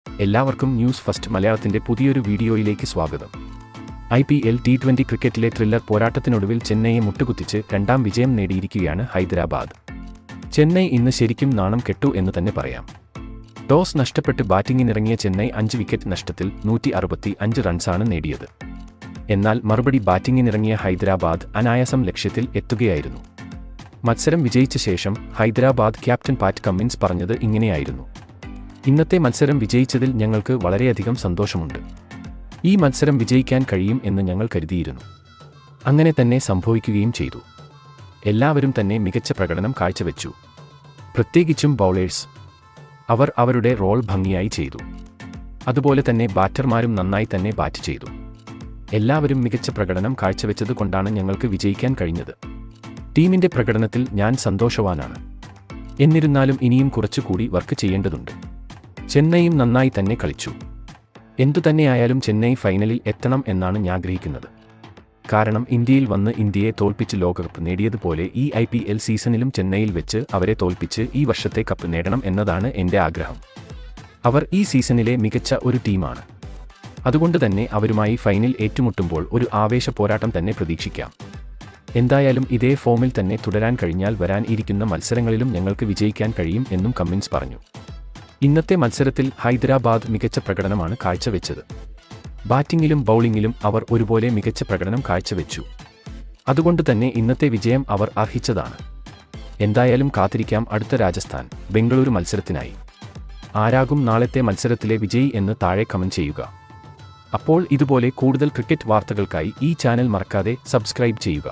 എല്ലാവർക്കും news first മലയാളത്തിന്റെ പുതിയൊരു വീഡിയോയിലേക്ക് സ്വാഗതം. IPL T20 ക്രിക്കറ്റിലെ ത്രില്ലർ പോരാട്ടത്തിനൊടുവിൽ ചെന്നൈയെ മുട്ടുകുത്തിച്ച് രണ്ടാം വിജയം നേടിയിരിക്കുകയാണ് ഹൈദരാബാദ്. ചെന്നൈ ഇന്ന് ശരിക്കും നാണം കെട്ടു എന്ന് തന്നെ പറയാം. ടോസ് നഷ്ടപ്പെട്ട് ബാറ്റിംഗിനിറങ്ങിയ ചെന്നൈ 5 വിക്കറ്റ് നഷ്ടത്തിൽ 165 റൺസാണ് നേടിയത്. എന്നാൽ മറുപടി ബാറ്റിംഗിനിറങ്ങിയ ഹൈദരാബാദ് അനായാസം ലക്ഷ്യത്തിൽ എത്തുകയായിരുന്നു. മത്സരം വിജയിച്ച ശേഷം ഹൈദരാബാദ് ക്യാപ്റ്റൻ പാറ്റ് കമ്മിൻസ് പറഞ്ഞത് ഇങ്ങനെയായിരുന്നു: ഇന്നത്തെ മത്സരം വിജയിച്ചതിൽ ഞങ്ങൾക്ക് വളരെയധികം സന്തോഷമുണ്ട്. ഈ മത്സരം വിജയിക്കാൻ കഴിയും എന്ന് ഞങ്ങൾ കരുതിയിരുന്നു. അങ്ങനെ തന്നെ സംഭവിക്കുകയും ചെയ്തു. എല്ലാവരും തന്നെ മികച്ച പ്രകടനം കാഴ്ചവെച്ചു. പ്രത്യേകിച്ചും ബൗളേഴ്സ്. അവർ അവരുടെ റോൾ ഭംഗിയായി ചെയ്തു. അതുപോലെ തന്നെ ബാറ്റർമാരും നന്നായി തന്നെ ബാറ്റ് ചെയ്തു. എല്ലാവരും മികച്ച പ്രകടനം കാഴ്ചവെച്ചത് കൊണ്ടാണ് ഞങ്ങൾക്ക് വിജയിക്കാൻ കഴിഞ്ഞത്. ടീമിന്റെ പ്രകടനത്തിൽ ഞാൻ സന്തോഷവാനാണ്. എന്നിരുന്നാലും ഇനിയും കുറച്ചുകൂടി വർക്ക് ചെയ്യേണ്ടതുണ്ട്. ചെന്നൈയും നന്നായി തന്നെ കളിച്ചു. എന്തുതന്നെയായാലും ചെന്നൈ ഫൈനലിൽ എത്തണം എന്നാണ് ഞാൻ ആഗ്രഹിക്കുന്നത്. കാരണം ഇന്ത്യയിൽ വന്ന് ഇന്ത്യയെ തോൽപ്പിച്ച് ലോകകപ്പ് നേടിയതുപോലെ ഈ IPL സീസണിലും ചെന്നൈയിൽ വെച്ച് അവരെ തോൽപ്പിച്ച് ഈ വർഷത്തെ കപ്പ് നേടണം എന്നതാണ് എൻ്റെ ആഗ്രഹം. അവർ ഈ സീസണിലെ മികച്ച ഒരു ടീമാണ്. അതുകൊണ്ട് തന്നെ അവരുമായി ഫൈനൽ ഏറ്റുമുട്ടുമ്പോൾ ഒരു ആവേശ പോരാട്ടം തന്നെ പ്രതീക്ഷിക്കാം. എന്തായാലും ഇതേ ഫോമിൽ തന്നെ തുടരാൻ കഴിഞ്ഞാൽ വരാൻ ഇരിക്കുന്ന മത്സരങ്ങളിലും ഞങ്ങൾക്ക് വിജയിക്കാൻ കഴിയും എന്നും കമ്മിൻസ് പറഞ്ഞു. ഇന്നത്തെ മത്സരത്തിൽ ഹൈദരാബാദ് മികച്ച പ്രകടനമാണ് കാഴ്ചവെച്ചത്. ബാറ്റിംഗിലും ബൗളിംഗിലും അവർ ഒരുപോലെ മികച്ച പ്രകടനം കാഴ്ചവെച്ചു. അതുകൊണ്ട് തന്നെ ഇന്നത്തെ വിജയം അവർ അർഹിച്ചതാണ്. എന്തായാലും കാത്തിരിക്കാം അടുത്ത രാജസ്ഥാൻ ബംഗളൂരു മത്സരത്തിനായി. ആരാകും നാളത്തെ മത്സരത്തിലെ വിജയി എന്ന് താഴെ കമന്റ് ചെയ്യുക. അപ്പോൾ ഇതുപോലെ കൂടുതൽ ക്രിക്കറ്റ് വാർത്തകൾക്കായി ഈ ചാനൽ മറക്കാതെ സബ്സ്ക്രൈബ് ചെയ്യുക.